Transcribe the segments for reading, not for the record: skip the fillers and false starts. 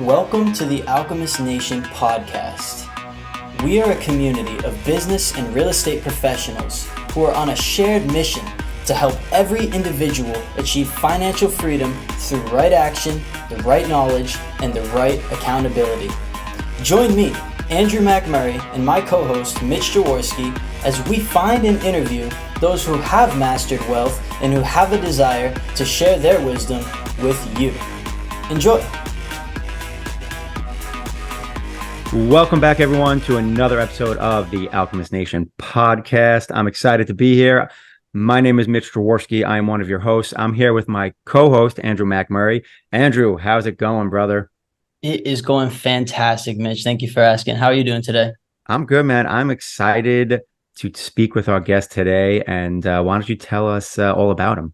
Welcome to the Alchemist Nation podcast. We are a community of business and real estate professionals who are on a shared mission to help every individual achieve financial freedom through right action, the right knowledge, and the right accountability. Join me, Andrew McMurray, and my co-host, Mitch Jaworski, as we find and interview those who have mastered wealth and who have a desire to share their wisdom with you. Enjoy. Welcome back, everyone, to another episode of the Alchemist Nation podcast. I'm excited to be here. My name is Mitch Jaworski. I am one of your hosts. I'm here with my co-host, Andrew McMurray. Andrew, how's it going, brother? It is going fantastic, Mitch. Thank you for asking. How are you doing today? I'm good, man. I'm excited to speak with our guest today. And why don't you tell us all about him?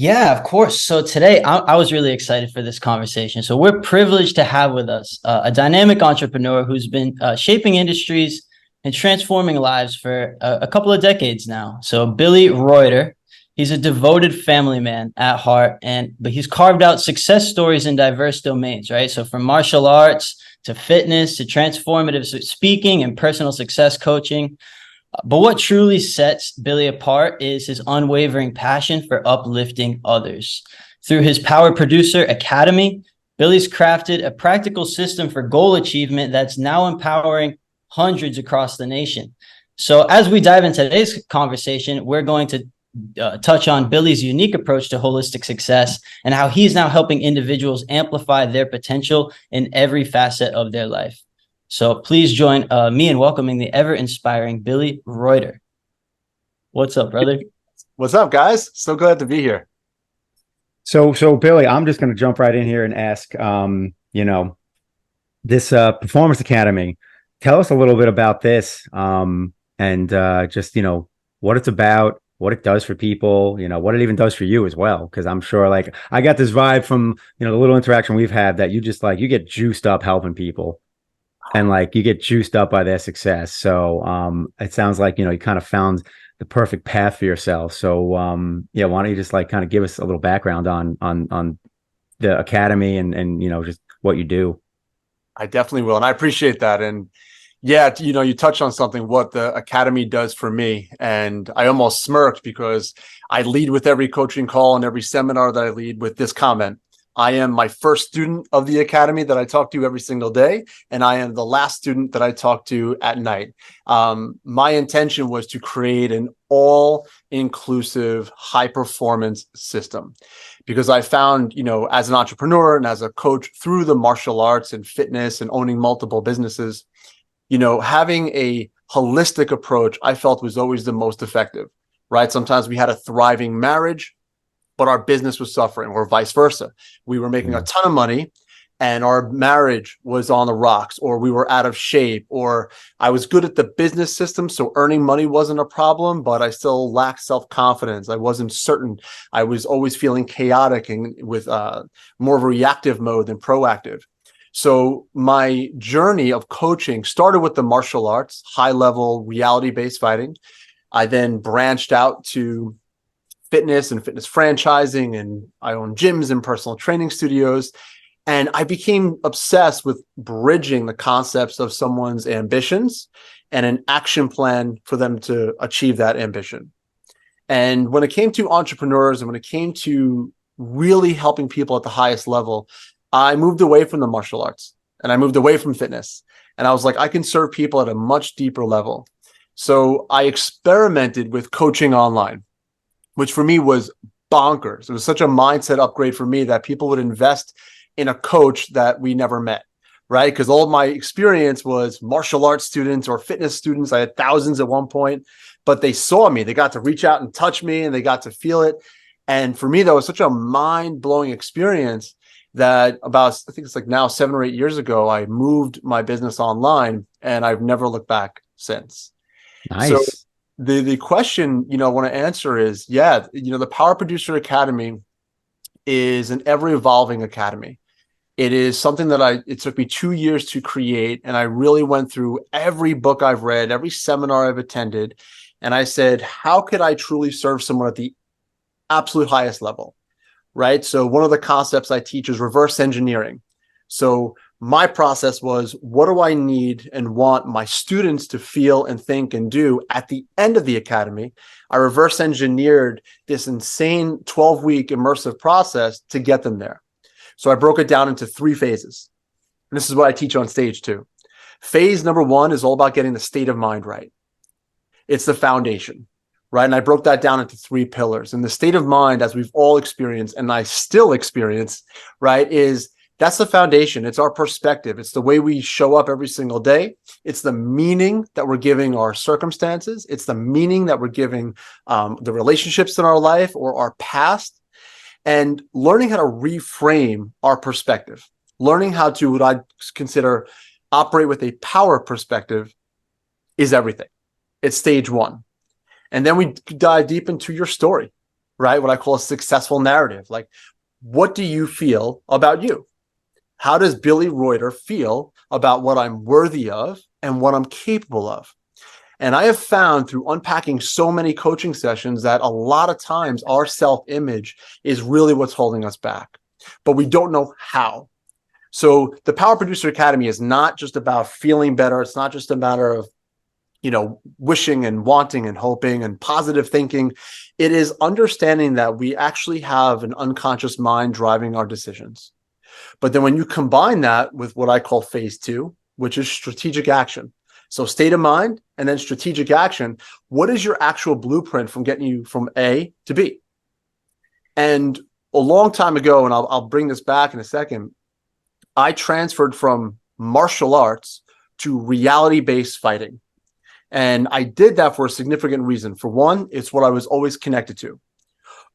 Yeah, of course. So today I was really excited for this conversation. So we're privileged to have with us a dynamic entrepreneur who's been shaping industries and transforming lives for a couple of decades now. So Billy Reuter, he's a devoted family man at heart, but he's carved out success stories in diverse domains, right? So from martial arts to fitness to transformative speaking and personal success coaching. But what truly sets Billy apart is his unwavering passion for uplifting others. Through his Power Producer Academy, Billy's crafted a practical system for goal achievement that's now empowering hundreds across the nation. So as we dive into today's conversation, we're going to touch on Billy's unique approach to holistic success and how he's now helping individuals amplify their potential in every facet of their life. So please join me in welcoming the ever-inspiring Billy Reuter. What's up, brother? What's up, guys? So glad to be here. So Billy, I'm just going to jump right in here and ask, this Performance Academy. Tell us a little bit about this and just, what it's about, what it does for people, what it even does for you as well. Because I'm sure, I got this vibe from, the little interaction we've had that you just, you get juiced up helping people. And you get juiced up by their success. So it sounds like, you kind of found the perfect path for yourself. So why don't you just kind of give us a little background on the academy and just what you do. I definitely will. And I appreciate that. And yeah, you touched on something, what the academy does for me. And I almost smirked because I lead with every coaching call and every seminar that I lead with this comment. I am my first student of the academy that I talk to every single day, and I am the last student that I talk to at night. My intention was to create an all-inclusive, high-performance system because I found, as an entrepreneur and as a coach through the martial arts and fitness and owning multiple businesses, having a holistic approach, I felt was always the most effective, right? Sometimes we had a thriving marriage, but our business was suffering, or vice versa. We were making a ton of money and our marriage was on the rocks, or we were out of shape, or I was good at the business system, so earning money wasn't a problem, but I still lacked self-confidence. I wasn't certain. I was always feeling chaotic and with more of a reactive mode than proactive. So my journey of coaching started with the martial arts, high-level reality-based fighting. I then branched out to fitness and fitness franchising, and I own gyms and personal training studios. And I became obsessed with bridging the concepts of someone's ambitions and an action plan for them to achieve that ambition. And when it came to entrepreneurs and when it came to really helping people at the highest level, I moved away from the martial arts and I moved away from fitness. And I was like, I can serve people at a much deeper level. So I experimented with coaching online, which for me was bonkers. It was such a mindset upgrade for me that people would invest in a coach that we never met, right? Because all of my experience was martial arts students or fitness students. I had thousands at one point, but they saw me. They got to reach out and touch me and they got to feel it. And for me, that was such a mind-blowing experience that I think it's now 7 or 8 years ago, I moved my business online and I've never looked back since. Nice. So, the question, I want to answer is, the Power Producer Academy is an ever-evolving academy. It is something that it took me 2 years to create, and I really went through every book I've read, every seminar I've attended, and I said, how could I truly serve someone at the absolute highest level, right? So one of the concepts I teach is reverse engineering, So my process was, what do I need and want my students to feel and think and do at the end of the academy? I reverse engineered this insane 12-week immersive process to get them there. So I broke it down into 3 phases. And this is what I teach on stage too. Phase number 1 is all about getting the state of mind right. It's the foundation, right? And I broke that down into 3 pillars. And the state of mind, as we've all experienced, and I still experience, right, is that's the foundation. It's our perspective. It's the way we show up every single day. It's the meaning that we're giving our circumstances. It's the meaning that we're giving the relationships in our life or our past, and learning how to reframe our perspective, learning how to, what I consider, operate with a power perspective is everything. It's stage 1. And then we dive deep into your story, right? What I call a successful narrative. Like, what do you feel about you? How does Billy Reuter feel about what I'm worthy of and what I'm capable of? And I have found through unpacking so many coaching sessions that a lot of times our self-image is really what's holding us back, but we don't know how. So the Power Producer Academy is not just about feeling better. It's not just a matter of, wishing and wanting and hoping and positive thinking. It is understanding that we actually have an unconscious mind driving our decisions. But then when you combine that with what I call phase 2, which is strategic action. So state of mind and then strategic action. What is your actual blueprint from getting you from A to B? And a long time ago, and I'll bring this back in a second, I transferred from martial arts to reality-based fighting. And I did that for a significant reason. For one, it's what I was always connected to.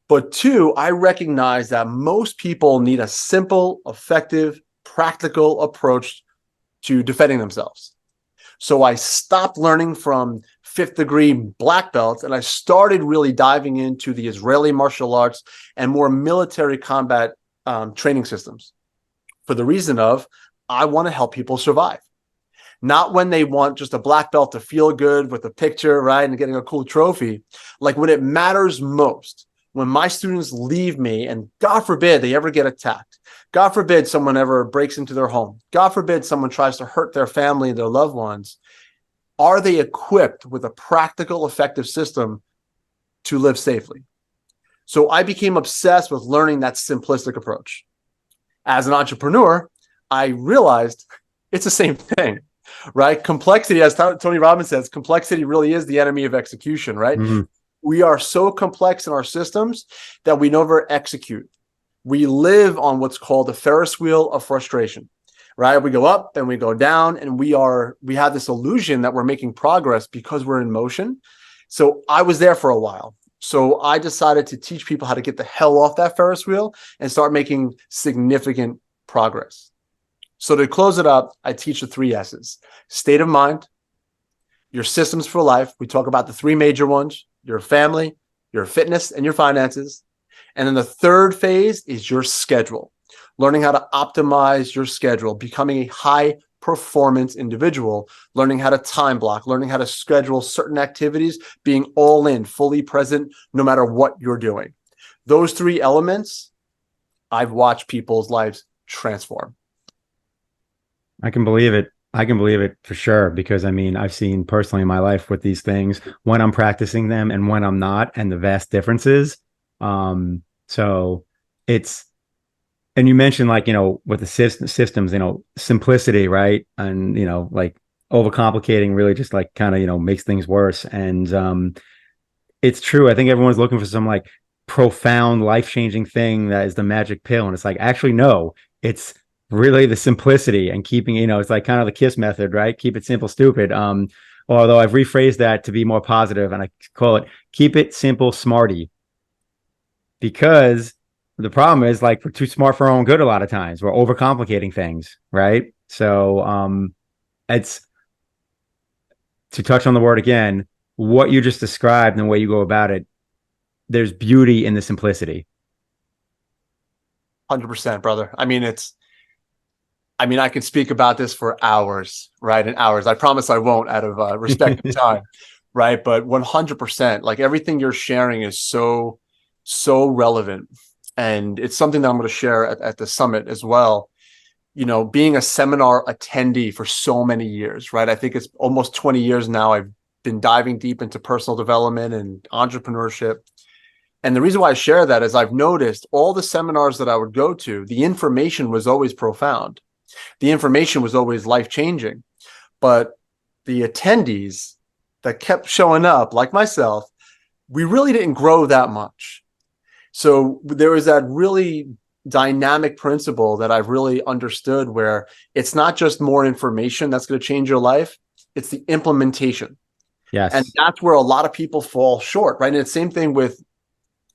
But 2, I recognize that most people need a simple, effective, practical approach to defending themselves. So I stopped learning from 5th degree black belts, and I started really diving into the Israeli martial arts and more military combat training systems, for the reason of, I want to help people survive. Not when they want just a black belt to feel good with a picture, right, and getting a cool trophy. Like when it matters most, when my students leave me, and God forbid they ever get attacked. God forbid someone ever breaks into their home. God forbid someone tries to hurt their family and their loved ones. Are they equipped with a practical, effective system to live safely? So I became obsessed with learning that simplistic approach. As an entrepreneur, I realized it's the same thing, right? Complexity, as Tony Robbins says, complexity really is the enemy of execution, right? Mm-hmm. We are so complex in our systems that we never execute. We live on what's called the Ferris wheel of frustration, right? We go up and we go down, and we have this illusion that we're making progress because we're in motion. So I was there for a while. So I decided to teach people how to get the hell off that Ferris wheel and start making significant progress. So to close it up, I teach the 3 S's: state of mind, your systems for life. We talk about the 3 major ones: your family, your fitness, and your finances. And then the 3rd phase is your schedule, learning how to optimize your schedule, becoming a high performance individual, learning how to time block, learning how to schedule certain activities, being all in, fully present, no matter what you're doing. Those 3 elements, I've watched people's lives transform. I can believe it. I can believe it for sure, because I mean, I've seen personally in my life with these things when I'm practicing them and when I'm not, and the vast differences. So it's, and you mentioned, like, with the systems, simplicity, right? And, like overcomplicating really just like kind of, makes things worse. And it's true. I think everyone's looking for some like profound, life-changing thing that is the magic pill. And it's like, actually, no, it's really the simplicity and keeping, it's like kind of the KISS method, right? Keep it simple, stupid. Although I've rephrased that to be more positive, and I call it keep it simple, smarty. Because the problem is, like, we're too smart for our own good a lot of times. We're overcomplicating things, right? So it's, to touch on the word again, what you just described and the way you go about it, there's beauty in the simplicity. 100%, brother. I mean, I can speak about this for hours, right? And hours. I promise I won't, out of respect of time, right? But 100%, like, everything you're sharing is so relevant. And it's something that I'm going to share at the summit as well. being a seminar attendee for so many years, right? I think it's almost 20 years now. I've been diving deep into personal development and entrepreneurship. And the reason why I share that is I've noticed all the seminars that I would go to, the information was always profound. The information was always life-changing. But the attendees that kept showing up, like myself, we really didn't grow that much. So there was that really dynamic principle that I've really understood, where it's not just more information that's going to change your life, it's the implementation. Yes. And that's where a lot of people fall short, right? And it's the same thing with,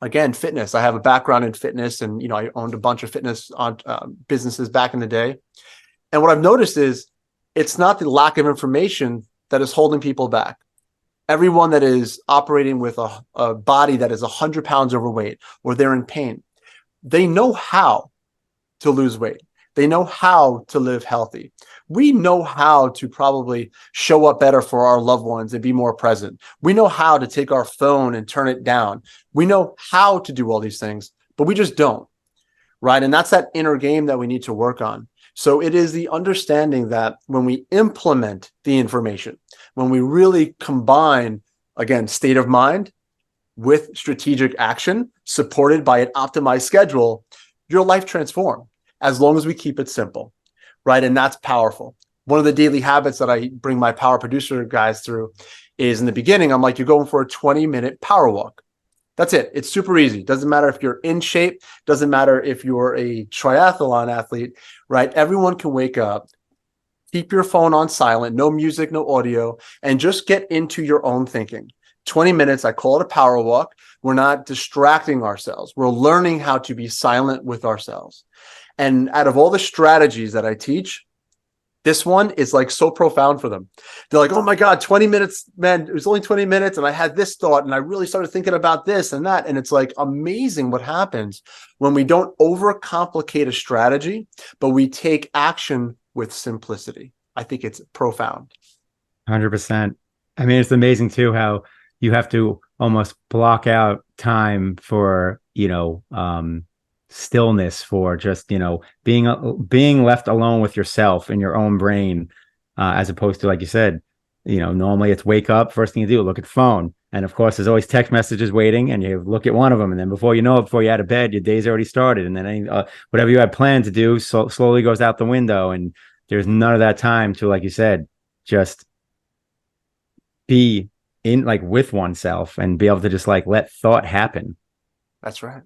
again, fitness. I have a background in fitness, and I owned a bunch of fitness businesses back in the day. And what I've noticed is it's not the lack of information that is holding people back. Everyone that is operating with a body that is 100 pounds overweight, or they're in pain, they know how to lose weight. They know how to live healthy. We know how to probably show up better for our loved ones and be more present. We know how to take our phone and turn it down. We know how to do all these things, but we just don't, right? And that's that inner game that we need to work on. So it is the understanding that when we implement the information, when we really combine, again, state of mind with strategic action supported by an optimized schedule, your life transforms, as long as we keep it simple, right? And that's powerful. One of the daily habits that I bring my power producer guys through is, in the beginning, I'm like, you're going for a 20-minute power walk. That's it. It's super easy. Doesn't matter if you're in shape. Doesn't matter if you're a triathlon athlete, right? Everyone can wake up, keep your phone on silent, no music, no audio, and just get into your own thinking. 20 minutes, I call it a power walk. We're not distracting ourselves. We're learning how to be silent with ourselves. And out of all the strategies that I teach, this one is like so profound for them. They're like, oh my God, 20 minutes, man, it was only 20 minutes. And I had this thought, and I really started thinking about this and that. And it's like amazing what happens when we don't overcomplicate a strategy, but we take action with simplicity. I think it's profound. 100%. I mean, it's amazing too, how you have to almost block out time for, stillness, for just, being left alone with yourself in your own brain, as opposed to, like you said, normally it's wake up, first thing you do, look at the phone. And of course, there's always text messages waiting, and you look at one of them. And then before you know it, before you're out of bed, your day's already started. And then whatever you had planned to do slowly goes out the window. And there's none of that time to, like you said, just be in, like, with oneself and be able to just like let thought happen. That's right.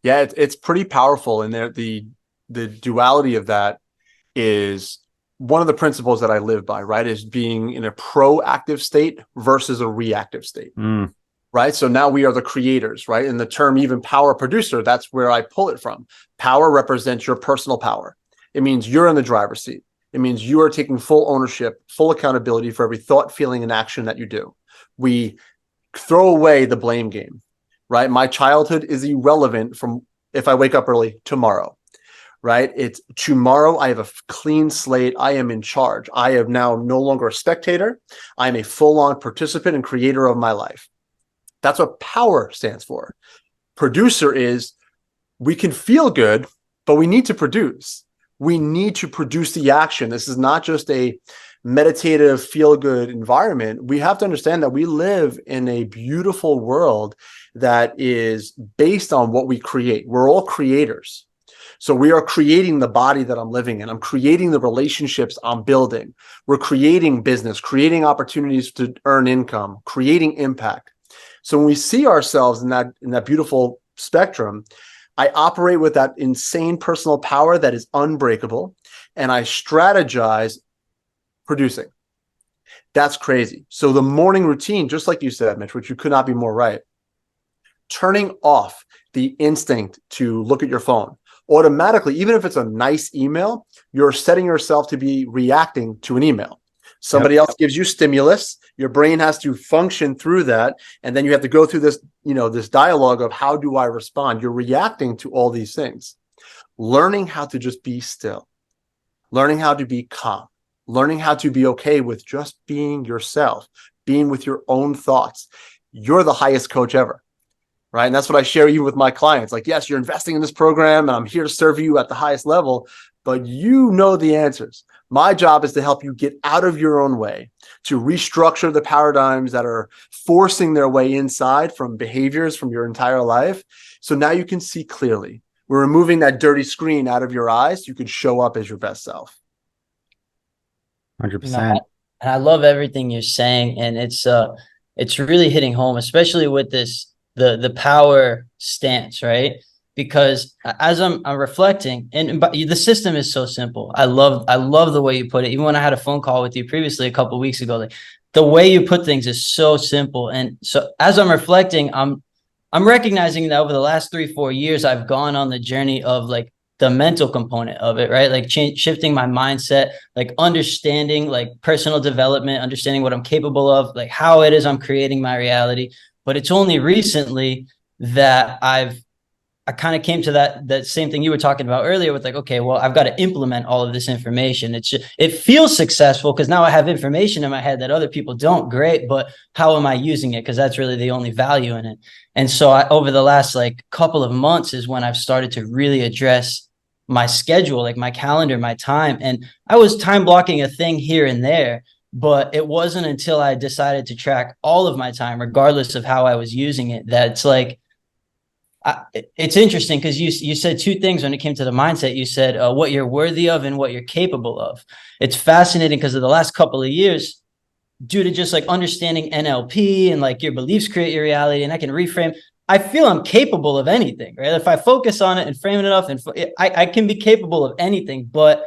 Yeah, it's pretty powerful. And the duality of that is one of the principles that I live by, right? Is being in a proactive state versus a reactive state, right? So now we are the creators, right? And the term even power producer, that's where I pull it from. Power represents your personal power. It means you're in the driver's seat. It means you are taking full ownership, full accountability for every thought, feeling, and action that you do. We throw away the blame game, right? My childhood is irrelevant from if I wake up early tomorrow, right? It's tomorrow. I have a clean slate. I am in charge. I am now no longer a spectator. I'm a full-on participant and creator of my life. That's what power stands for. Producer is, we can feel good, but we need to produce. We need to produce the action. This is not just a meditative, feel-good environment. We have to understand that we live in a beautiful world that is based on what we create. We're all creators. So we are creating the body that I'm living in. I'm creating the relationships I'm building. We're creating business, creating opportunities to earn income, creating impact. So when we see ourselves in that beautiful spectrum, I operate with that insane personal power that is unbreakable, and I strategize producing. That's crazy. So the morning routine, just like you said, Mitch, which you could not be more right, turning off the instinct to look at your phone automatically, even if it's a nice email, you're setting yourself to be reacting to an email. Somebody else gives you stimulus, your brain has to function through that, and then you have to go through this, this dialogue of how do I respond? You're reacting to all these things. Learning how to just be still, learning how to be calm, learning how to be okay with just being yourself, being with your own thoughts. You're the highest coach ever, right? And that's what I share even with my clients. Like, yes, you're investing in this program and I'm here to serve you at the highest level, but you know the answers. My job is to help you get out of your own way, to restructure the paradigms that are forcing their way inside from behaviors from your entire life. So now you can see clearly. We're removing that dirty screen out of your eyes. You can show up as your best self. 100%. And I love everything you're saying, and it's really hitting home, especially with this the power stance, right? Because as I'm reflecting, but the system is so simple. I love the way you put it. Even when I had a phone call with you previously a couple of weeks ago, like the way you put things is so simple. And so as I'm reflecting, I'm recognizing that over the last 3-4 years, I've gone on the journey of like the mental component of it, right? Like shifting my mindset, like understanding like personal development, understanding what I'm capable of, like how it is I'm creating my reality. But it's only recently that I kind of came to that same thing you were talking about earlier with like, okay, well, I've got to implement all of this information. It feels successful because now I have information in my head that other people don't. Great, but how am I using it? Because that's really the only value in it. And so over the last like couple of months is when I've started to really address my schedule, like my calendar, my time. And I was time blocking a thing here and there, but it wasn't until I decided to track all of my time, regardless of how I was using it, that it's like, it's interesting because you said two things when it came to the mindset. You said what you're worthy of and what you're capable of. It's fascinating because of the last couple of years, due to just like understanding NLP and like your beliefs create your reality, and I can reframe. I feel I'm capable of anything, right? If I focus on it and frame it enough, and I can be capable of anything. But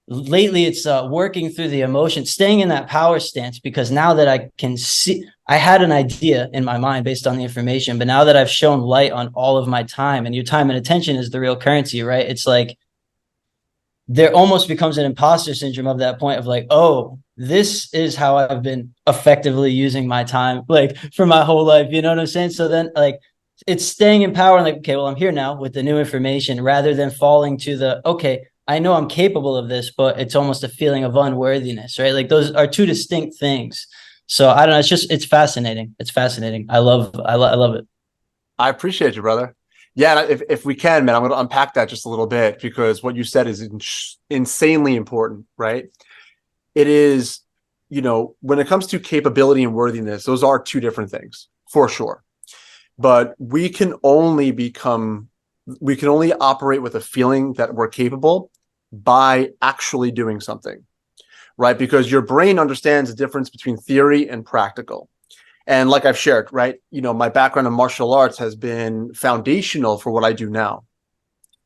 lately it's working through the emotion, staying in that power stance, because now that I can see, I had an idea in my mind based on the information, but now that I've shown light on all of my time, and your time and attention is the real currency, right? It's like there almost becomes an imposter syndrome of that point of like, oh, this is how I've been effectively using my time like for my whole life. You know what I'm saying? So then like it's staying in power and like, okay, well, I'm here now with the new information, rather than falling to the, okay, I know I'm capable of this, but it's almost a feeling of unworthiness, right? Like those are two distinct things. So I don't know. It's fascinating. It's fascinating. I love it. I appreciate you, brother. Yeah, and if we can, man, I'm going to unpack that just a little bit, because what you said is insanely important, right? It is, when it comes to capability and worthiness, those are two different things for sure. But we can only operate with a feeling that we're capable by actually doing something, right? Because your brain understands the difference between theory and practical. And like I've shared, right, my background in martial arts has been foundational for what I do now.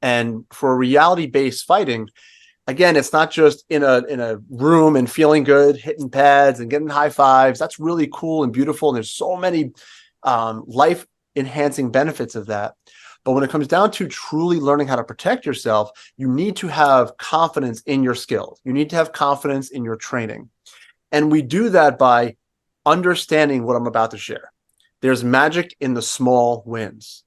And for reality-based fighting, again, it's not just in a room and feeling good, hitting pads and getting high fives. That's really cool and beautiful. And there's so many life-enhancing benefits of that. But when it comes down to truly learning how to protect yourself, you need to have confidence in your skills. You need to have confidence in your training. And we do that by understanding what I'm about to share. There's magic in the small wins,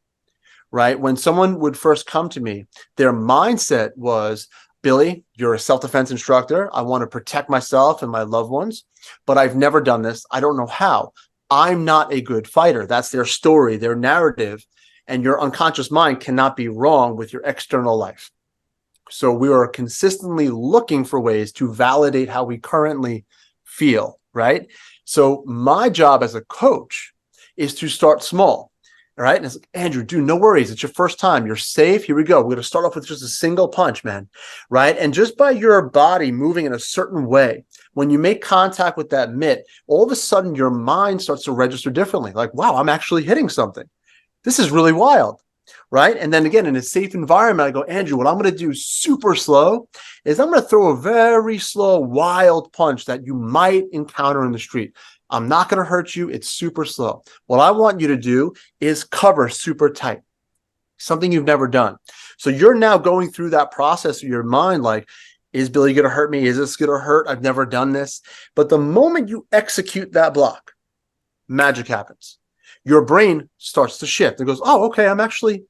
right? When someone would first come to me, their mindset was, Billy, you're a self-defense instructor. I want to protect myself and my loved ones, but I've never done this. I don't know how. I'm not a good fighter. That's their story, their narrative, and your unconscious mind cannot be wrong with your external life. So we are consistently looking for ways to validate how we currently feel, right? So my job as a coach is to start small, all right? And it's like, Andrew, dude, no worries. It's your first time. You're safe. Here we go. We're going to start off with just a single punch, man, right? And just by your body moving in a certain way, when you make contact with that mitt, all of a sudden your mind starts to register differently. Like, wow, I'm actually hitting something. This is really wild, right? And then again, in a safe environment, I go, Andrew, what I'm going to do super slow is I'm going to throw a very slow, wild punch that you might encounter in the street. I'm not going to hurt you. It's super slow. What I want you to do is cover super tight, something you've never done. So you're now going through that process of your mind, like, is Billy going to hurt me? Is this going to hurt? I've never done this. But the moment you execute that block, magic happens. Your brain starts to shift. It goes, oh, okay, I'm actually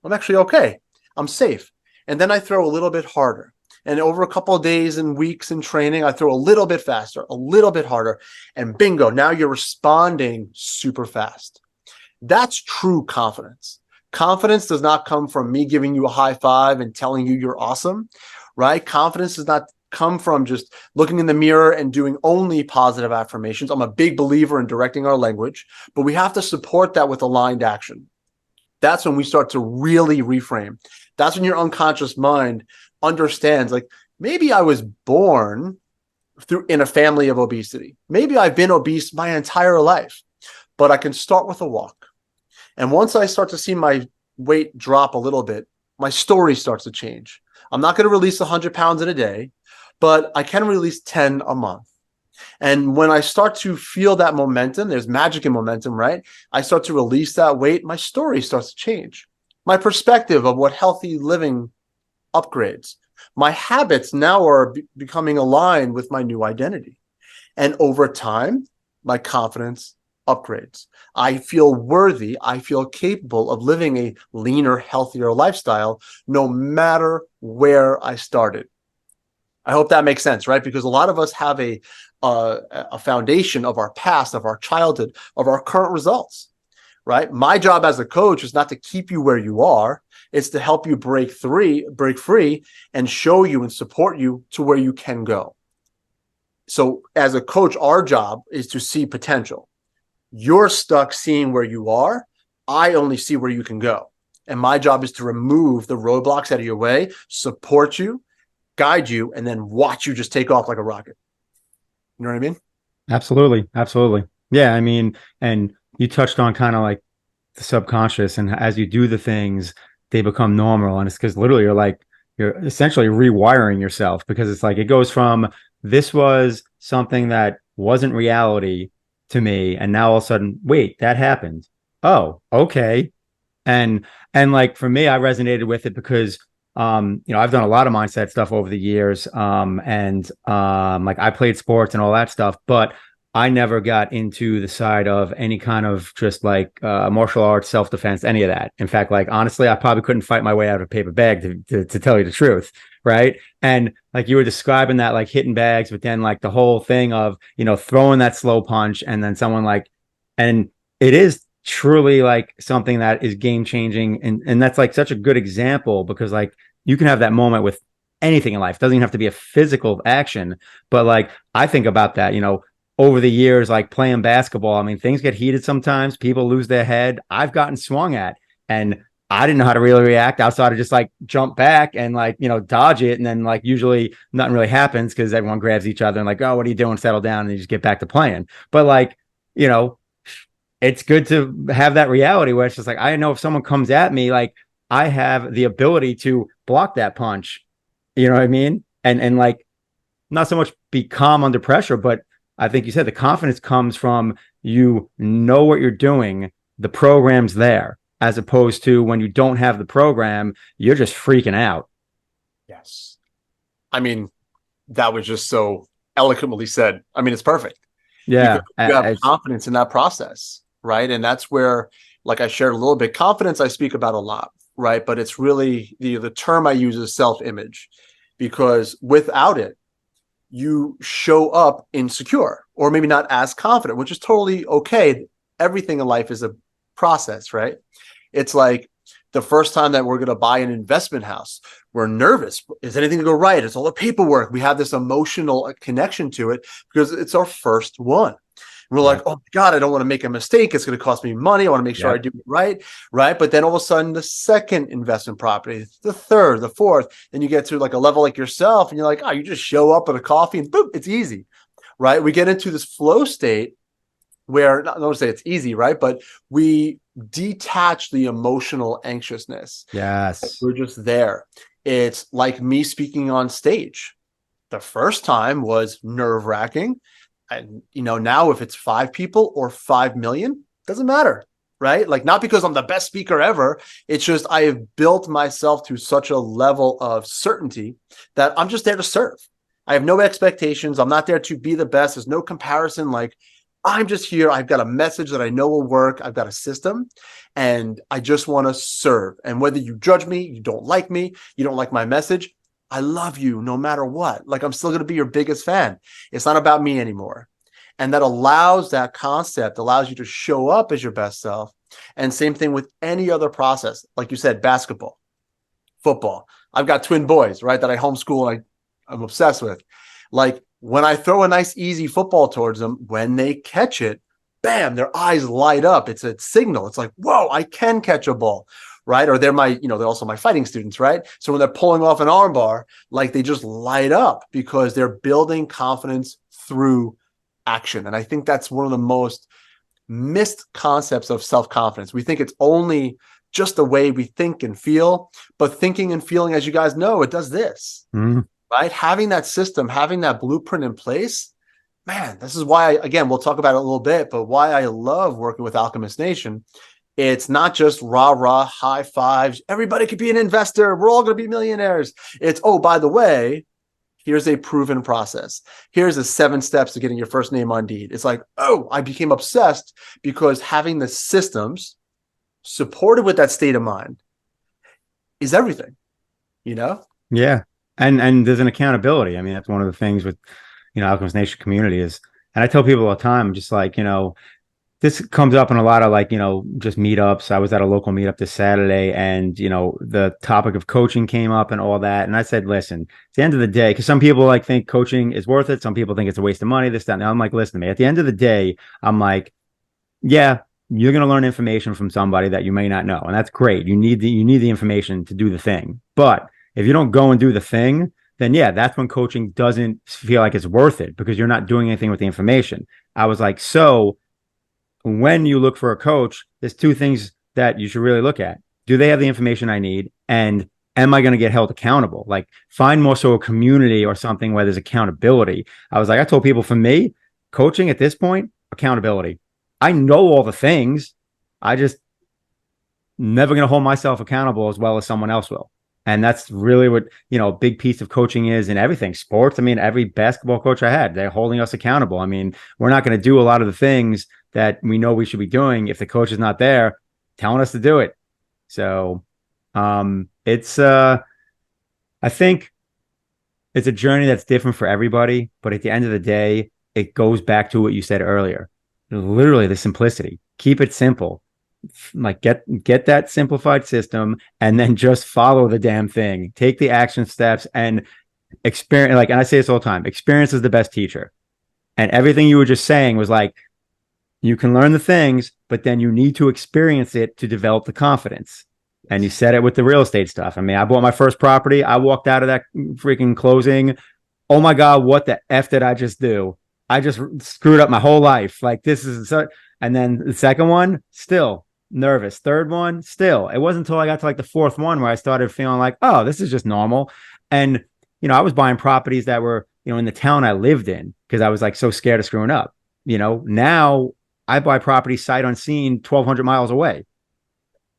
okay. I'm safe. And then I throw a little bit harder. And over a couple of days and weeks in training, I throw a little bit faster, a little bit harder. And bingo, now you're responding super fast. That's true confidence. Confidence does not come from me giving you a high five and telling you you're awesome, right? Confidence does not come from just looking in the mirror and doing only positive affirmations. I'm a big believer in directing our language, but we have to support that with aligned action. That's when we start to really reframe. That's when your unconscious mind understands, like, maybe I was born in a family of obesity. Maybe I've been obese my entire life, but I can start with a walk. And once I start to see my weight drop a little bit, my story starts to change. I'm not going to release 100 pounds in a day, but I can release 10 a month. And when I start to feel that momentum, there's magic in momentum, right? I start to release that weight, my story starts to change. My perspective of what healthy living upgrades. My habits now are becoming aligned with my new identity. And over time, my confidence upgrades. I feel worthy. I feel capable of living a leaner, healthier lifestyle, no matter where I started. I hope that makes sense, right? Because a lot of us have a foundation of our past, of our childhood, of our current results, right? My job as a coach is not to keep you where you are. It's to help you break free, and show you and support you to where you can go. So as a coach, our job is to see potential. You're stuck seeing where you are. I only see where you can go. And my job is to remove the roadblocks out of your way, support you, guide you, and then watch you just take off like a rocket. You know what I mean? Absolutely. Absolutely. Yeah. I mean, and you touched on kind of like the subconscious, and as you do the things, they become normal. And it's because literally you're essentially rewiring yourself, because it's like, it goes from, this was something that wasn't reality to me, and now all of a sudden, wait, that happened. Oh, okay. And like for me, I resonated with it because I've done a lot of mindset stuff over the years. Like I played sports and all that stuff, but I never got into the side of any kind of just like martial arts, self-defense, any of that. In fact, like honestly, I probably couldn't fight my way out of a paper bag to tell you the truth, right? And like you were describing that, like hitting bags, but then like the whole thing of, throwing that slow punch, and then someone like, and it is truly like something that is game changing. And that's like such a good example, because like you can have that moment with anything in life. It doesn't even have to be a physical action, but like I think about that, over the years, like playing basketball. I mean, things get heated sometimes. People lose their head. I've gotten swung at, and I didn't know how to really react outside of just like jump back and like, dodge it. And then like usually nothing really happens because everyone grabs each other and like, oh, what are you doing? Settle down. And you just get back to playing. But like, it's good to have that reality where it's just like, I know if someone comes at me, like I have the ability to block that punch. You know what I mean? And like, not so much be calm under pressure, but I think you said the confidence comes from, you know what you're doing, the program's there, as opposed to when you don't have the program, you're just freaking out. Yes. I mean, that was just so eloquently said. I mean, it's perfect. Yeah. You have confidence in that process, right? And that's where, like I shared a little bit, confidence I speak about a lot, right? But it's really the term I use is self-image, because without it, you show up insecure or maybe not as confident, which is totally okay. Everything in life is a process, right? It's like the first time that we're going to buy an investment house, we're nervous. Is anything going to go right? It's all the paperwork. We have this emotional connection to it because it's our first one. We're like, oh my God, I don't want to make a mistake. It's going to cost me money. I want to make sure I do it right. Right. But then all of a sudden, the second investment property, the third, the fourth, then you get to like a level like yourself and you're like, oh, you just show up at a coffee and boom, it's easy. Right. We get into this flow state where, not to say it's easy, right? But we detach the emotional anxiousness. Yes. We're just there. It's like me speaking on stage. The first time was nerve-wracking. And, now if it's 5 people or 5 million, doesn't matter, right? Like, not because I'm the best speaker ever. It's just, I have built myself to such a level of certainty that I'm just there to serve. I have no expectations. I'm not there to be the best. There's no comparison. Like, I'm just here. I've got a message that I know will work. I've got a system and I just want to serve. And whether you judge me, you don't like me, you don't like my message, I love you no matter what. Like, I'm still going to be your biggest fan. It's not about me anymore. And that concept allows you to show up as your best self And same thing with any other process. Like you said, basketball, football. I've got twin boys, right, that I homeschool and I'm obsessed with. Like when I throw a nice, easy football towards them, when they catch it, bam, their eyes light up. It's a signal. It's like, whoa, I can catch a ball, right? Or they're they're also my fighting students, right? So when they're pulling off an arm bar, like they just light up because they're building confidence through action. And I think that's one of the most missed concepts of self-confidence. We think it's only just the way we think and feel, but thinking and feeling, as you guys know, it does this, right? Having that system, having that blueprint in place, man, this is why, again, we'll talk about it a little bit, but why I love working with Alchemist Nation. It's not just rah, high fives. Everybody could be an investor. We're all going to be millionaires. It's, oh, by the way, here's a proven process. Here's the 7 steps to getting your first name on deed. It's like, oh, I became obsessed because having the systems supported with that state of mind is everything, Yeah. And there's an accountability. I mean, that's one of the things with, Alchemist Nation community is, and I tell people all the time, just like, this comes up in a lot of like, just meetups. I was at a local meetup this Saturday and, the topic of coaching came up and all that. And I said, listen, at the end of the day, because some people like think coaching is worth it. Some people think it's a waste of money, this, that. And I'm like, listen to me. At the end of the day, I'm like, yeah, you're going to learn information from somebody that you may not know. And that's great. You need the information to do the thing. But if you don't go and do the thing, then yeah, that's when coaching doesn't feel like it's worth it because you're not doing anything with the information. I was like, so when you look for a coach, there's 2 things that you should really look at. Do they have the information I need? And am I going to get held accountable? Like find more so a community or something where there's accountability. I told people, for me, coaching at this point, accountability. I know all the things. I just never going to hold myself accountable as well as someone else will. And that's really what, a big piece of coaching is in everything. Sports, I mean, every basketball coach I had, they're holding us accountable. I mean, we're not going to do a lot of the things that we know we should be doing if the coach is not there telling us to do it. So it's I think it's a journey that's different for everybody. But at the end of the day, it goes back to what you said earlier. Literally the simplicity. Keep it simple. Like get that simplified system and then just follow the damn thing. Take the action steps and experience. Like, and I say this all the time, experience is the best teacher. And everything you were just saying was like, you can learn the things, but then you need to experience it to develop the confidence. And you said it with the real estate stuff. I mean, I bought my first property. I walked out of that freaking closing. Oh my God, what the F did I just do? I just screwed up my whole life. Like this is so, and then the second one, still nervous. Third one, still. It wasn't until I got to like the 4th one where I started feeling like, oh, this is just normal. And, I was buying properties that were, in the town I lived in because I was like so scared of screwing up. Now I buy property sight unseen 1,200 miles away.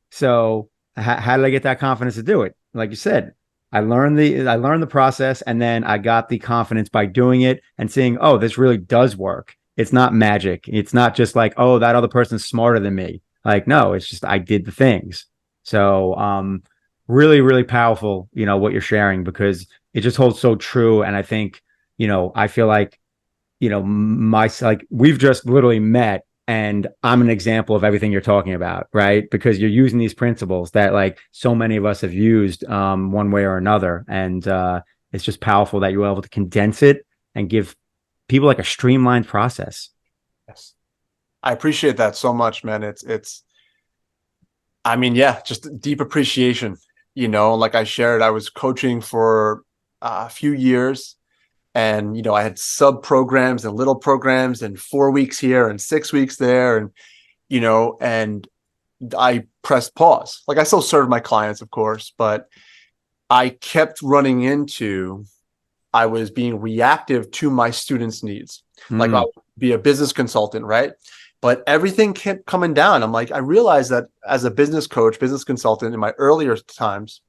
So how did I get that confidence to do it? Like you said, I learned the process and then I got the confidence by doing it and seeing, oh, this really does work. It's not magic. It's not just like, oh, that other person's smarter than me. Like, no, it's just, I did the things. So, really, really powerful, what you're sharing because it just holds so true. And I think, I feel like, we've just literally met and I'm an example of everything you're talking about, right? Because you're using these principles that like so many of us have used, one way or another. And, it's just powerful that you were able to condense it and give people like a streamlined process. Yes. I appreciate that so much, man. I mean, yeah, just deep appreciation, like I shared, I was coaching for a few years and, I had sub programs and little programs and 4 weeks here and 6 weeks there. And, and I pressed pause. Like I still serve my clients, of course, but I kept running into, I was being reactive to my students' needs. Like I'll be a business consultant, right? But everything kept coming down. I'm like, I realized that as a business coach, business consultant in my earlier times,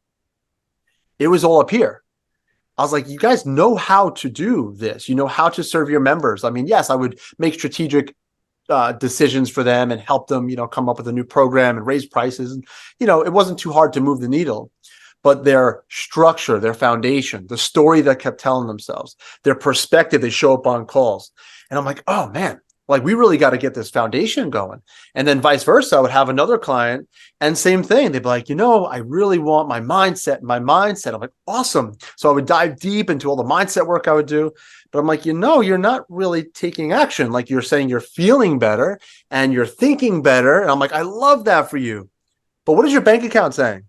it was all up here. I was like, you guys know how to do this. You know how to serve your members. I mean, yes, I would make strategic decisions for them and help them, come up with a new program and raise prices. And, it wasn't too hard to move the needle. But their structure, their foundation, the story that kept telling themselves, their perspective, they show up on calls. And I'm like, oh man, Like, we really got to get this foundation going. And then vice versa, I would have another client and same thing. They'd be like, I really want my mindset and my mindset. I'm like, awesome. So I would dive deep into all the mindset work I would do. But I'm like, you're not really taking action. Like, you're saying you're feeling better and you're thinking better. And I'm like, I love that for you. But what is your bank account saying?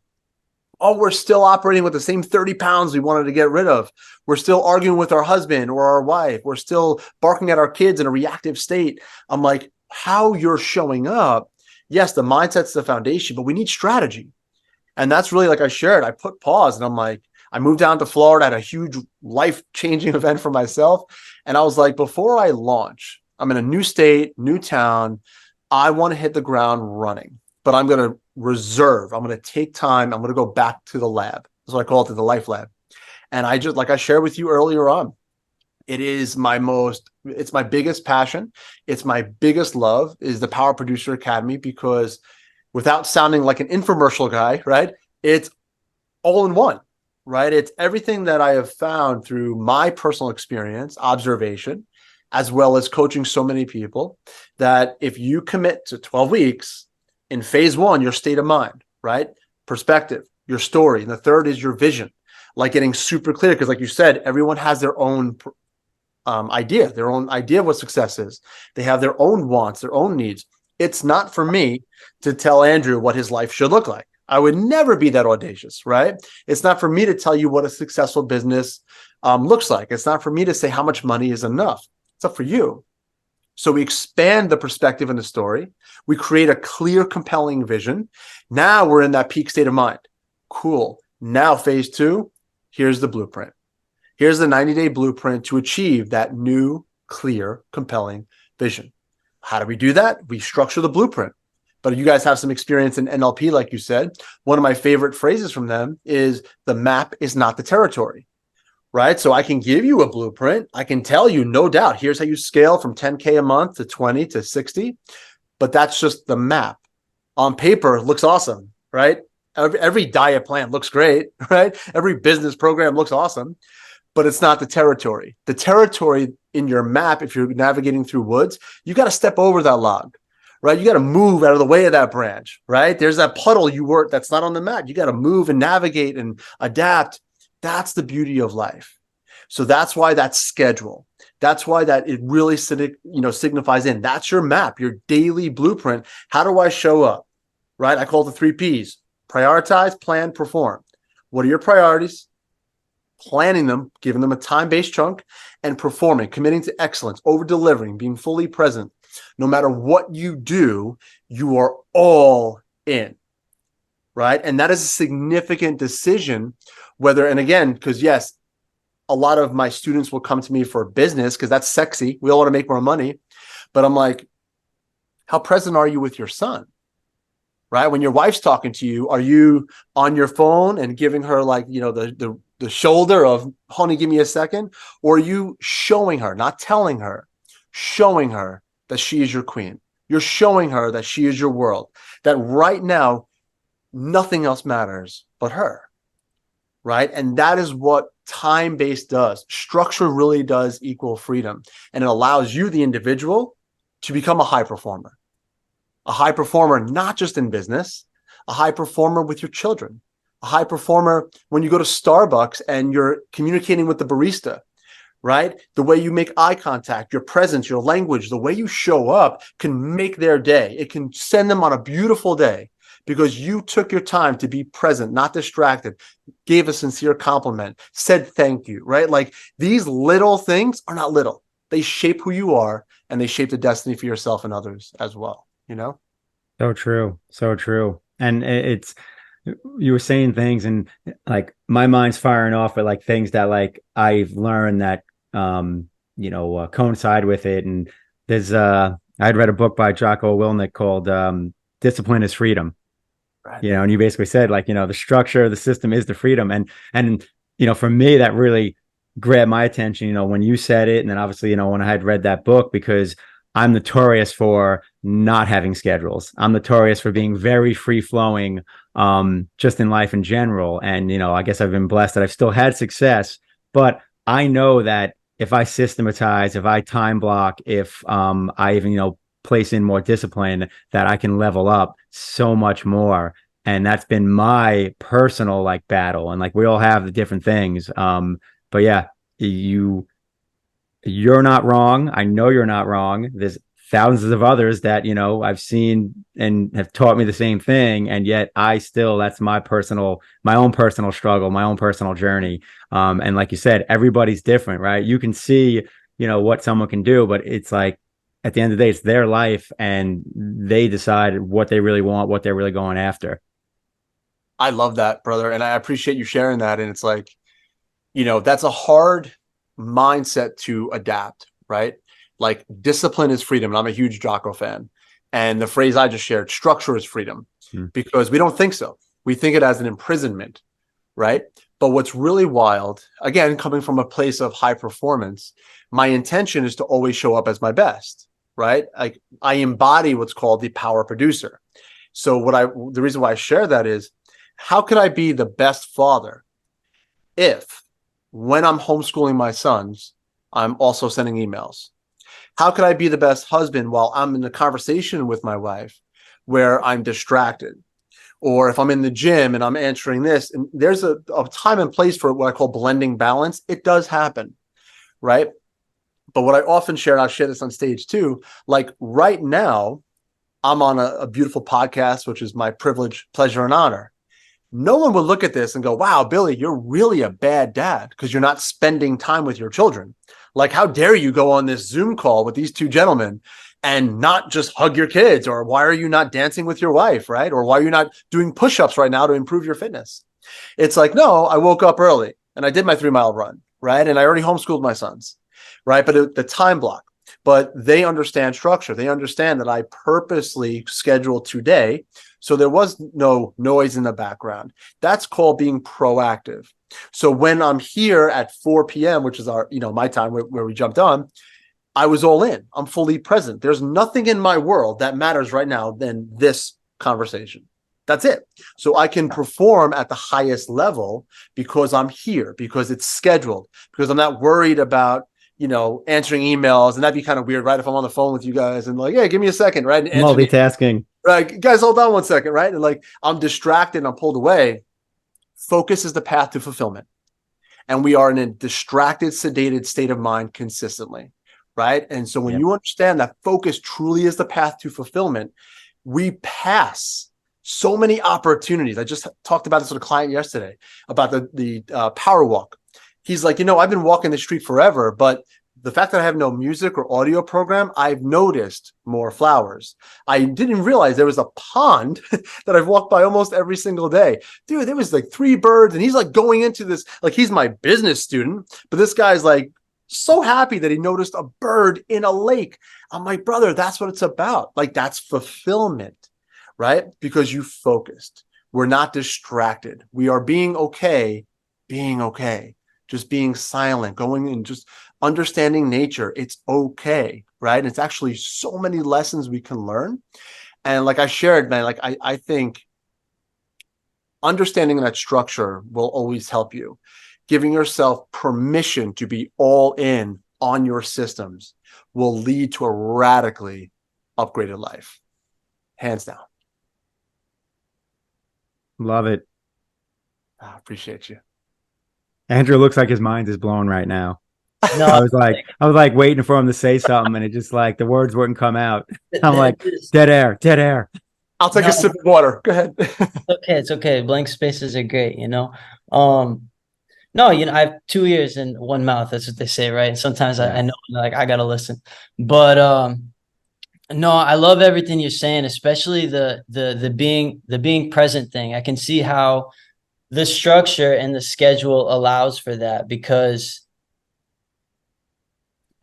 Oh, we're still operating with the same 30 pounds we wanted to get rid of. We're still arguing with our husband or our wife. We're still barking at our kids in a reactive state. I'm like, how you're showing up, yes, the mindset's the foundation, but we need strategy. And that's really, like I shared, I put pause and I'm like, I moved down to Florida, had a huge life-changing event for myself. And I was like, before I launch, I'm in a new state, new town. I want to hit the ground running, but I'm going to reserve. I'm going to take time. I'm going to go back to the lab. That's what I call it, the life lab. And I just, like I shared with you earlier on, it's my biggest passion. It's my biggest love is the Power Producer Academy, because without sounding like an infomercial guy, right? It's all in one, right? It's everything that I have found through my personal experience, observation, as well as coaching so many people, that if you commit to 12 weeks, in phase one, your state of mind, right? Perspective, your story. And the third is your vision, like getting super clear. Because like you said, everyone has their own idea of what success is. They have their own wants, their own needs. It's not for me to tell Andrew what his life should look like. I would never be that audacious, right? It's not for me to tell you what a successful business looks like. It's not for me to say how much money is enough. It's up for you. So we expand the perspective in the story. We create a clear, compelling vision. Now we're in that peak state of mind. Cool. Now phase two, here's the blueprint. Here's the 90-day blueprint to achieve that new, clear, compelling vision. How do we do that? We structure the blueprint. But you guys have some experience in NLP, like you said. One of my favorite phrases from them is, the map is not the territory. Right? So I can give you a blueprint. I can tell you, no doubt, here's how you scale from 10K a month to 20 to 60. But that's just the map. On paper, it looks awesome, right? Every diet plan looks great, right? Every business program looks awesome, but it's not the territory. The territory in your map, if you're navigating through woods, you got to step over that log, right? You got to move out of the way of that branch, right? There's that puddle that's not on the map. You got to move and navigate and adapt. That's the beauty of life. So that's why that schedule. That's why that it really signifies in. That's your map, your daily blueprint. How do I show up? Right? I call it the 3 Ps. Prioritize, plan, perform. What are your priorities? Planning them, giving them a time-based chunk, and performing, committing to excellence, over-delivering, being fully present. No matter what you do, you are all in. Right? And that is a significant decision. Whether, and again, because yes, a lot of my students will come to me for business because that's sexy. We all want to make more money. But I'm like, how present are you with your son? Right? When your wife's talking to you, are you on your phone and giving her like, the shoulder of, honey, give me a second? Or are you showing her, not telling her, showing her that she is your queen? You're showing her that she is your world, that right now, nothing else matters but her. Right? And that is what time-based does. Structure really does equal freedom. And it allows you, the individual, to become a high performer. A high performer, not just in business, a high performer with your children, a high performer when you go to Starbucks and you're communicating with the barista, right? The way you make eye contact, your presence, your language, the way you show up can make their day. It can send them on a beautiful day. Because you took your time to be present, not distracted, gave a sincere compliment, said thank you, right? Like, these little things are not little. They shape who you are, and they shape the destiny for yourself and others as well, So true. So true. And you were saying things, and like my mind's firing off with like things that like I've learned that, coincide with it. And there's, I'd read a book by Jocko Willink called Discipline is Freedom. Right. And you basically said like, the structure, the system is the freedom. And for me, that really grabbed my attention, when you said it. And then obviously, when I had read that book, because I'm notorious for not having schedules. I'm notorious for being very free flowing, just in life in general. And, I guess I've been blessed that I've still had success, but I know that if I systematize, if I time block, if I even, place in more discipline, that I can level up so much more. And that's been my personal like battle. And like we all have the different things. But yeah, you're not wrong. I know you're not wrong. There's thousands of others that, I've seen and have taught me the same thing. And yet that's my own personal struggle, my own personal journey. And like you said, everybody's different, right? You can see, what someone can do, but it's like, at the end of the day, it's their life and they decide what they really want, what they're really going after. I love that, brother. And I appreciate you sharing that. And it's like, that's a hard mindset to adapt, right? Like discipline is freedom. And I'm a huge Jocko fan. And the phrase I just shared, structure is freedom, because we don't think so. We think it as an imprisonment, right? But what's really wild, again, coming from a place of high performance, my intention is to always show up as my best, right? Like I embody what's called the power producer. So the reason why I share that is, how could I be the best father if when I'm homeschooling my sons, I'm also sending emails? How could I be the best husband while I'm in a conversation with my wife where I'm distracted? Or if I'm in the gym and I'm answering this, and there's a time and place for what I call blending balance. It does happen, right? But what I often share, and I'll share this on stage too, like right now, I'm on a beautiful podcast, which is my privilege, pleasure, and honor. No one would look at this and go, wow, Billy, you're really a bad dad because you're not spending time with your children. Like, how dare you go on this Zoom call with these two gentlemen and not just hug your kids? Or why are you not dancing with your wife, right? Or why are you not doing push-ups right now to improve your fitness? It's like, no, I woke up early and I did my 3-mile run, right? And I already homeschooled my sons, right? But the time block. But they understand structure. They understand that I purposely scheduled today, so there was no noise in the background. That's called being proactive. So when I'm here at 4 p.m., which is our, my time where we jumped on, I was all in. I'm fully present. There's nothing in my world that matters right now than this conversation. That's it. So I can perform at the highest level because I'm here, because it's scheduled, because I'm not worried about answering emails. And that'd be kind of weird, right? If I'm on the phone with you guys and like, hey, give me a second, right? And Multitasking. Right. Guys, hold on one second, right? And like, I'm distracted and I'm pulled away. Focus is the path to fulfillment. And we are in a distracted, sedated state of mind consistently, right? And so when you understand that focus truly is the path to fulfillment, we pass so many opportunities. I just talked about this with a client yesterday about the power walk. He's like, I've been walking the street forever, but the fact that I have no music or audio program, I've noticed more flowers. I didn't realize there was a pond that I've walked by almost every single day. Dude, there was like 3 birds, and he's like going into this, like he's my business student, but this guy's like so happy that he noticed a bird in a lake. I'm like, brother, that's what it's about. Like that's fulfillment, right? Because you focused. We're not distracted. We are being okay, just being silent, going and just understanding nature. It's okay, right? And it's actually so many lessons we can learn. And like I shared, man, like I think understanding that structure will always help you. Giving yourself permission to be all in on your systems will lead to a radically upgraded life. Hands down. Love it. I appreciate you. Andrew looks like his mind is blown right now. No, I was like waiting for him to say something, and it just like the words wouldn't come out. I'm like, dead air, dead air. I'll take a sip of water. Go ahead. It's okay. Blank spaces are great, No, I have 2 ears and one mouth. That's what they say, right? And sometimes I know, like, I gotta listen. But no, I love everything you're saying, especially the being present thing. I can see how the structure and the schedule allows for that, because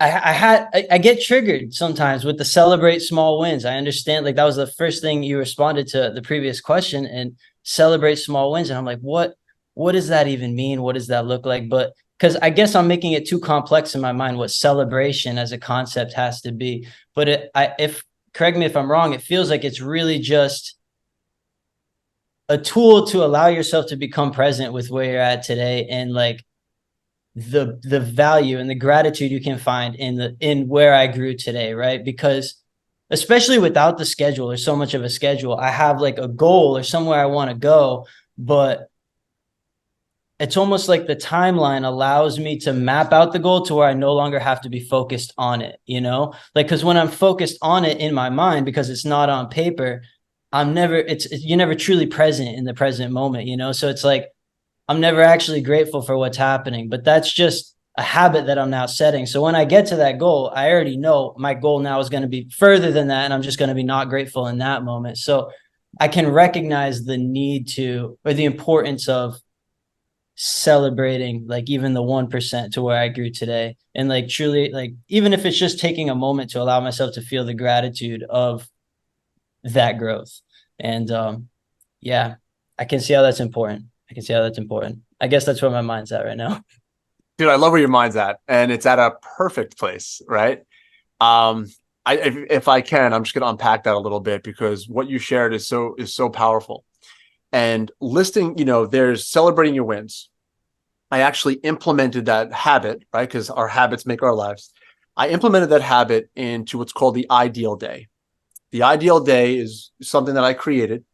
I get triggered sometimes with the celebrate small wins. I understand, like that was the first thing you responded to the previous question, and celebrate small wins. And I'm like, what does that even mean? What does that look like? But because I guess I'm making it too complex in my mind what celebration as a concept has to be. But if correct me if I'm wrong, it feels like it's really just a tool to allow yourself to become present with where you're at today, and like the value and the gratitude you can find in where I grew today, right? Because especially without the schedule or so much of a schedule, I have like a goal or somewhere I want to go, but it's almost like the timeline allows me to map out the goal to where I no longer have to be focused on it, like, because when I'm focused on it in my mind, because it's not on paper, you're never truly present in the present moment, so it's like I'm never actually grateful for what's happening, but that's just a habit that I'm now setting. So when I get to that goal, I already know my goal now is going to be further than that, and I'm just going to be not grateful in that moment. So I can recognize the need to, or the importance of celebrating like even the 1% to where I grew today, and like truly, like, even if it's just taking a moment to allow myself to feel the gratitude of that growth. And yeah, I can see how that's important. I guess that's where my mind's at right now. Dude, I love where your mind's at, and it's at a perfect place, right? If I can, I'm just going to unpack that a little bit, because what you shared is so powerful. And listing, there's celebrating your wins. I actually implemented that habit, right? Because our habits make our lives. I implemented that habit into what's called the ideal day. The ideal day is something that I created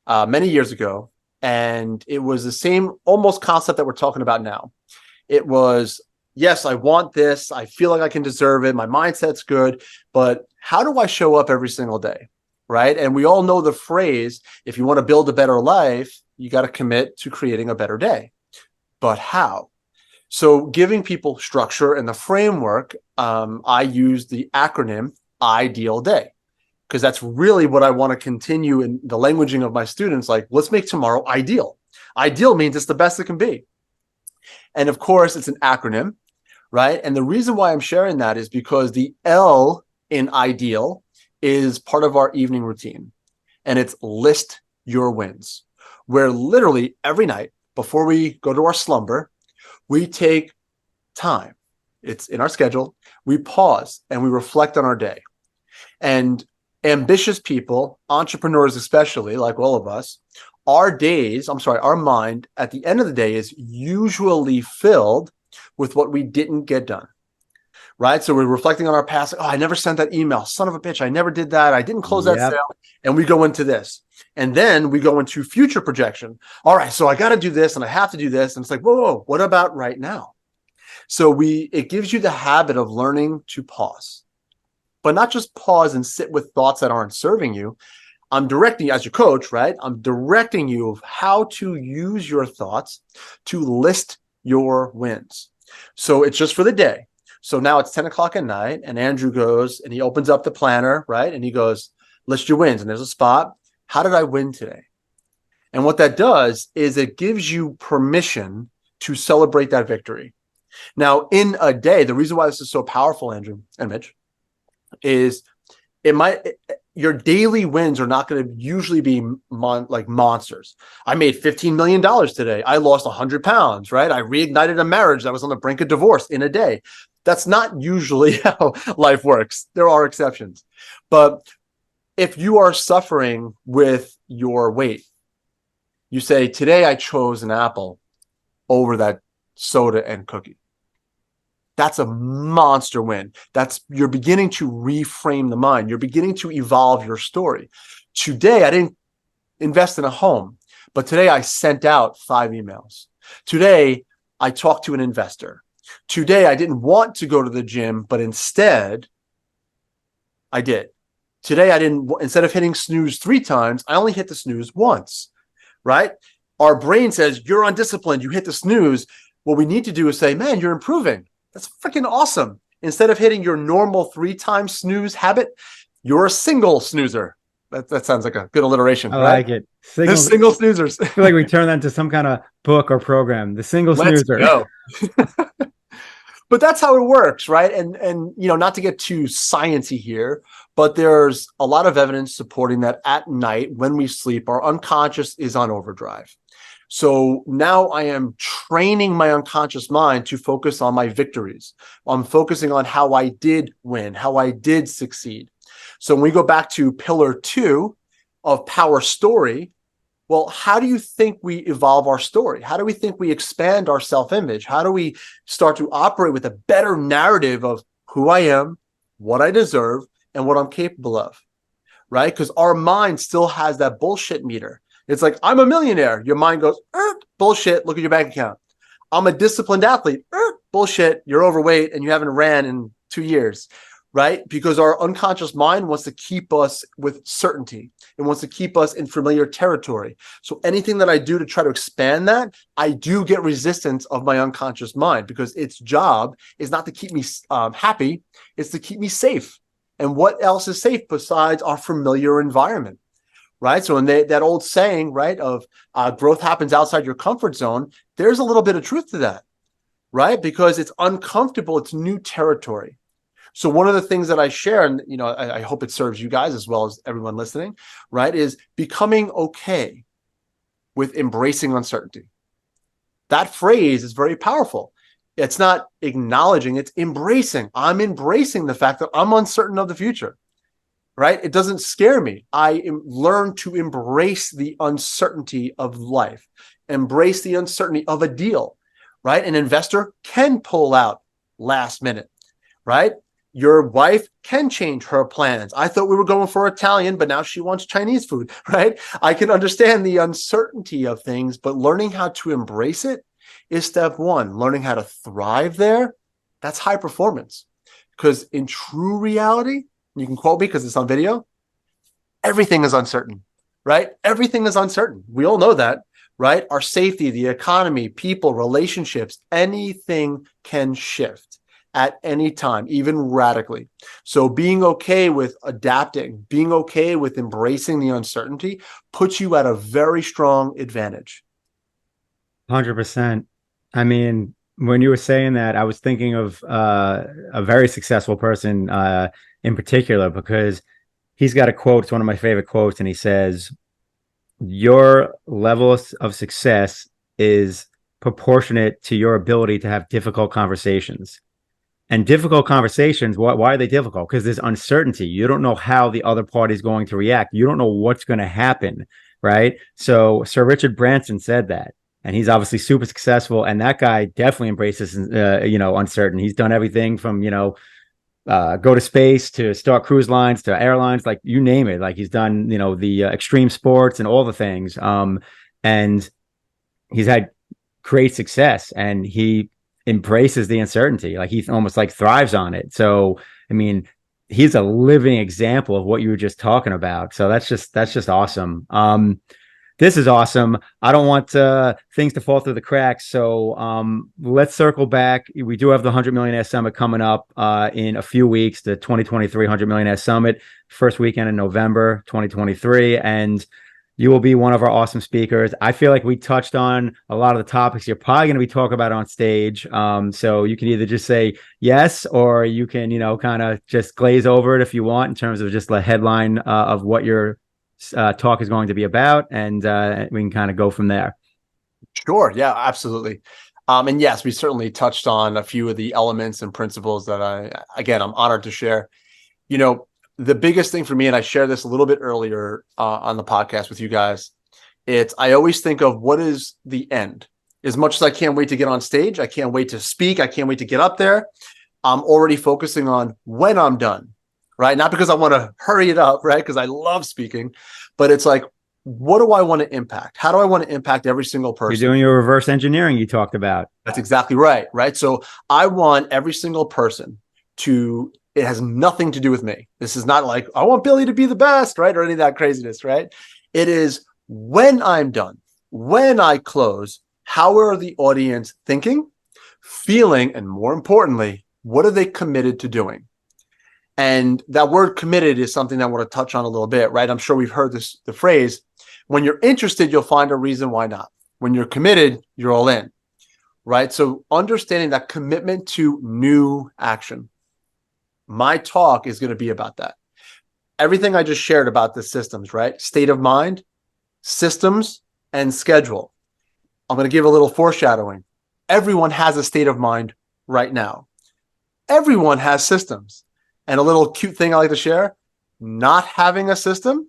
many years ago. And it was the same almost concept that we're talking about now. It was, yes, I want this. I feel like I can deserve it. My mindset's good. But how do I show up every single day? Right. And we all know the phrase, if you want to build a better life, you got to commit to creating a better day. But how? So giving people structure and the framework, I use the acronym IDEAL Day, because that's really what I want to continue in the languaging of my students. Like, let's make tomorrow ideal. Ideal means it's the best it can be. And of course, it's an acronym, right? And the reason why I'm sharing that is because the L in ideal is part of our evening routine, and it's list your wins, where literally every night before we go to our slumber, we take time. It's in our schedule. We pause and we reflect on our day. And ambitious people, entrepreneurs especially, like all of us, our mind at the end of the day is usually filled with what we didn't get done. Right? So we're reflecting on our past. Oh, I never sent that email. Son of a bitch. I never did that. I didn't close that sale. And we go into this. And then we go into future projection. All right, so I got to do this and I have to do this. And it's like, whoa, what about right now? So it gives you the habit of learning to pause, but not just pause and sit with thoughts that aren't serving you. I'm directing you as your coach, right? I'm directing you of how to use your thoughts to list your wins. So it's just for the day. So now it's 10 o'clock at night, and Andrew goes and he opens up the planner, right? And he goes, list your wins. And there's a spot. How did I win today? And what that does is it gives you permission to celebrate that victory. Now, in a day, the reason why this is so powerful, Andrew and Mitch, is your daily wins are not going to usually be like monsters. I made $15 million today. I lost 100 pounds, right? I reignited a marriage that was on the brink of divorce in a day. That's not usually how life works. There are exceptions. But if you are suffering with your weight, you say, today I chose an apple over that soda and cookie. That's a monster win. You're beginning to reframe the mind. You're beginning to evolve your story. Today, I didn't invest in a home, but today I sent out 5 emails. Today, I talked to an investor. Today, I didn't want to go to the gym, but instead, I did. Today, instead of hitting snooze 3 times, I only hit the snooze once, right? Our brain says, you're undisciplined. You hit the snooze. What we need to do is say, man, you're improving. That's freaking awesome. Instead of hitting your normal 3-time snooze habit, you're a single snoozer. That sounds like a good alliteration. I right? like it. Single snoozers. I feel like we turn that into some kind of book or program. The single Let's snoozer. Go. But that's how it works, right? And not to get too sciencey here, but there's a lot of evidence supporting that at night when we sleep, our unconscious is on overdrive. So now I am training my unconscious mind to focus on my victories. I'm focusing on how I did win, how I did succeed. So when we go back to pillar 2 of power story, Well, how do you think we evolve our story? How do we think we expand our self-image? How do we start to operate with a better narrative of who I am, what I deserve, and what I'm capable of, right? Because our mind still has that bullshit meter. It's like, I'm a millionaire. Your mind goes, bullshit, look at your bank account. I'm a disciplined athlete. Bullshit, you're overweight and you haven't ran in 2 years, right? Because our unconscious mind wants to keep us with certainty. It wants to keep us in familiar territory. So anything that I do to try to expand that, I do get resistance of my unconscious mind, because its job is not to keep me happy, it's to keep me safe. And what else is safe besides our familiar environment, right? So in that old saying, right, of growth happens outside your comfort zone, there's a little bit of truth to that, right? Because it's uncomfortable, it's new territory. So one of the things that I share, and I hope it serves you guys as well as everyone listening, right, is becoming okay with embracing uncertainty. That phrase is very powerful. It's not acknowledging, it's embracing. I'm embracing the fact that I'm uncertain of the future, right? It doesn't scare me. I learn to embrace the uncertainty of life, embrace the uncertainty of a deal, right? An investor can pull out last minute, right? Your wife can change her plans. I thought we were going for Italian, but now she wants Chinese food, right? I can understand the uncertainty of things, but learning how to embrace it is step one. Learning how to thrive there, that's high performance. Because in true reality, you can quote me because it's on video, everything is uncertain, right? Everything is uncertain. We all know that, right? Our safety, the economy, people, relationships, anything can shift at any time, even radically. So being okay with adapting, being okay with embracing the uncertainty puts you at a very strong advantage. 100%. I mean, when you were saying that, I was thinking of a very successful person in particular, because he's got a quote. It's one of my favorite quotes, and he says, "Your level of success is proportionate to your ability to have difficult conversations." And difficult conversations, why are they difficult? Because there's uncertainty. You don't know how the other party is going to react. You don't know what's going to happen, right? So Sir Richard Branson said that, and he's obviously super successful. And that guy definitely embraces, uncertain. He's done everything from, go to space to start cruise lines to airlines, like you name it. Like he's done, the extreme sports and all the things. And he's had great success, and he embraces the uncertainty. Like he almost like thrives on it. So, I mean, he's a living example of what you were just talking about. So that's just awesome. This is awesome. I don't want things to fall through the cracks. So let's circle back. We do have the 100 Millionaire Summit coming up in a few weeks, the 2023 100 Millionaire Summit, first weekend in November 2023. And you will be one of our awesome speakers. I feel like we touched on a lot of the topics you're probably going to be talking about on stage. So you can either just say yes, or you can, kind of just glaze over it if you want, in terms of just the headline of what your talk is going to be about. And we can kind of go from there. Sure. Yeah, absolutely. And yes, we certainly touched on a few of the elements and principles that I'm honored to share. The biggest thing for me, and I shared this a little bit earlier on the podcast with you guys, I always think of what is the end. As much as I can't wait to get on stage, I can't wait to speak, I can't wait to get up there, I'm already focusing on when I'm done, right? Not because I want to hurry it up, right? Because I love speaking, but it's like, what do I want to impact? How do I want to impact every single person? You're doing your reverse engineering you talked about. That's exactly right, right? So I want every single person to... It has nothing to do with me. This is not like, I want Billy to be the best, right? Or any of that craziness, right? It is when I'm done, when I close, how are the audience thinking, feeling, and more importantly, what are they committed to doing? And that word committed is something that I want to touch on a little bit, right? I'm sure we've heard the phrase, when you're interested, you'll find a reason why not. When you're committed, you're all in, right? So understanding that commitment to new action. My talk is going to be about that. Everything I just shared about the systems, right? State of mind, systems, and schedule. I'm going to give a little foreshadowing. Everyone has a state of mind right now. Everyone has systems. And a little cute thing I like to share, not having a system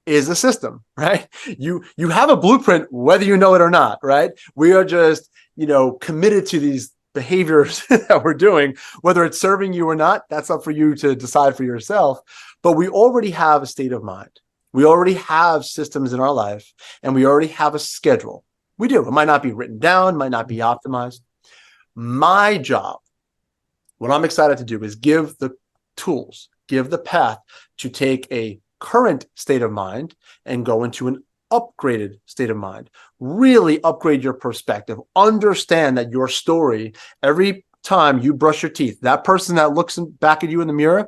is a system, right? You have a blueprint, whether you know it or not, right? We are just, committed to these behaviors that we're doing, whether it's serving you or not, that's up for you to decide for yourself. But we already have a state of mind. We already have systems in our life, and we already have a schedule. We do. It might not be written down, might not be optimized. My job, what I'm excited to do, is give the tools, give the path to take a current state of mind and go into an upgraded state of mind. Really upgrade your perspective. Understand that your story, every time you brush your teeth, that person that looks back at you in the mirror,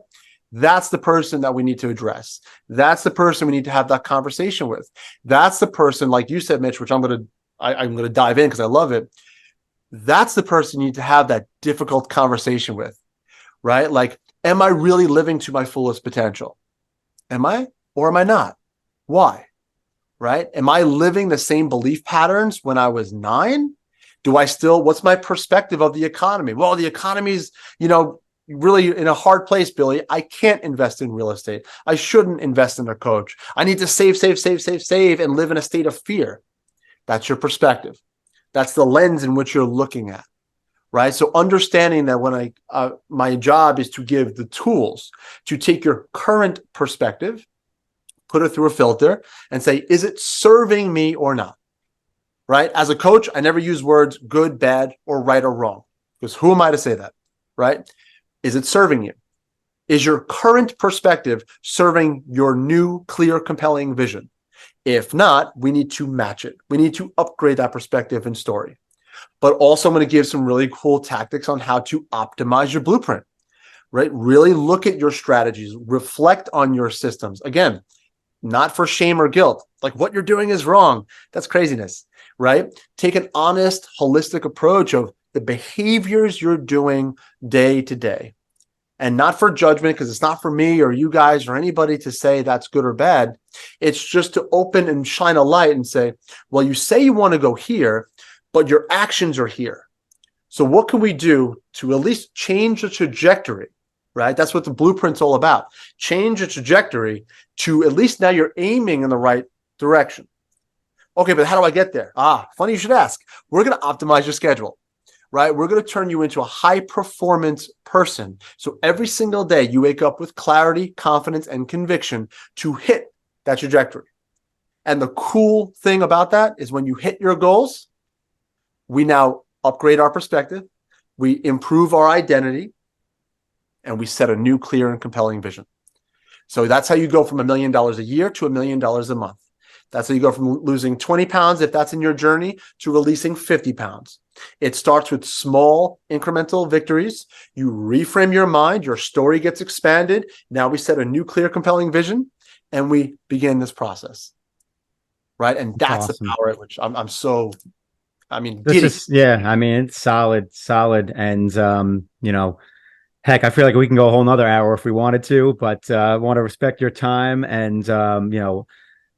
that's the person that we need to address. That's the person we need to have that conversation with. That's the person, like you said, Mitch, which I'm going to dive in because I love it. That's the person you need to have that difficult conversation with, right? Like, am I really living to my fullest potential? Am I, or am I not? Why? Right? Am I living the same belief patterns when I was 9? What's my perspective of the economy? Well, the economy's, really in a hard place, Billy. I can't invest in real estate. I shouldn't invest in a coach. I need to save, and live in a state of fear. That's your perspective. That's the lens in which you're looking at, right? So understanding that when my job is to give the tools to take your current perspective, put it through a filter and say, is it serving me or not? Right? As a coach, I never use words good, bad, or right or wrong, because who am I to say that, right? Is it serving you? Is your current perspective serving your new, clear, compelling vision? If not, we need to match it. We need to upgrade that perspective and story. But also I'm going to give some really cool tactics on how to optimize your blueprint, right? Really look at your strategies, reflect on your systems. Again, not for shame or guilt. Like, what you're doing is wrong. That's craziness, right? Take an honest, holistic approach of the behaviors you're doing day to day. And not for judgment, because it's not for me or you guys or anybody to say that's good or bad. It's just to open and shine a light and say, well, you say you want to go here, but your actions are here. So what can we do to at least change the trajectory, right? That's what the blueprint's all about. Change the trajectory to at least now you're aiming in the right direction. Okay, but how do I get there? Funny you should ask. We're going to optimize your schedule, right? We're going to turn you into a high performance person. So every single day you wake up with clarity, confidence, and conviction to hit that trajectory. And the cool thing about that is when you hit your goals, we now upgrade our perspective, we improve our identity, and we set a new, clear, and compelling vision. So that's how you go from $1 million a year to $1 million a month. That's how you go from losing 20 pounds, if that's in your journey, to releasing 50 pounds. It starts with small incremental victories. You reframe your mind, your story gets expanded. Now we set a new, clear, compelling vision, and we begin this process. Right. And that's awesome. The power at which I'm so, giddy. It's solid. And, heck, I feel like we can go a whole nother hour if we wanted to, but I want to respect your time and,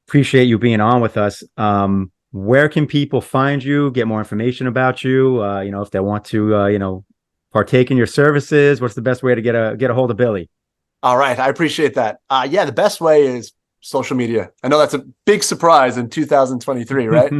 appreciate you being on with us. Where can people find you, get more information about you? If they want to, partake in your services, what's the best way to get a hold of Billy? All right. I appreciate that. The best way is social media. I know that's a big surprise in 2023, right?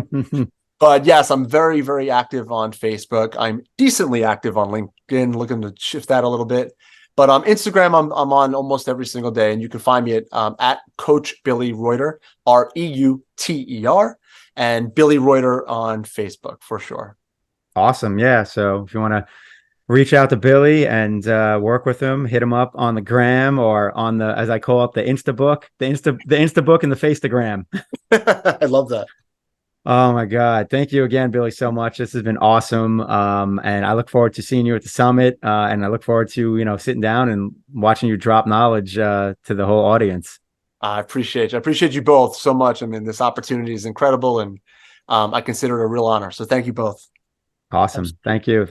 But yes, I'm very, very active on Facebook. I'm decently active on LinkedIn, looking to shift that a little bit. But Instagram, I'm on almost every single day, and you can find me at Coach Billy Reuter, Reuter, and Billy Reuter on Facebook for sure. Awesome, yeah. So if you want to reach out to Billy and work with him, hit him up on the gram or on the, as I call it, the Instabook, the Instabook and the Faceagram. I love that. Oh my God. Thank you again, Billy, so much. This has been awesome. And I look forward to seeing you at the summit. And I look forward to, sitting down and watching you drop knowledge to the whole audience. I appreciate you both so much. This opportunity is incredible, and I consider it a real honor. So thank you both. Awesome. Thank you.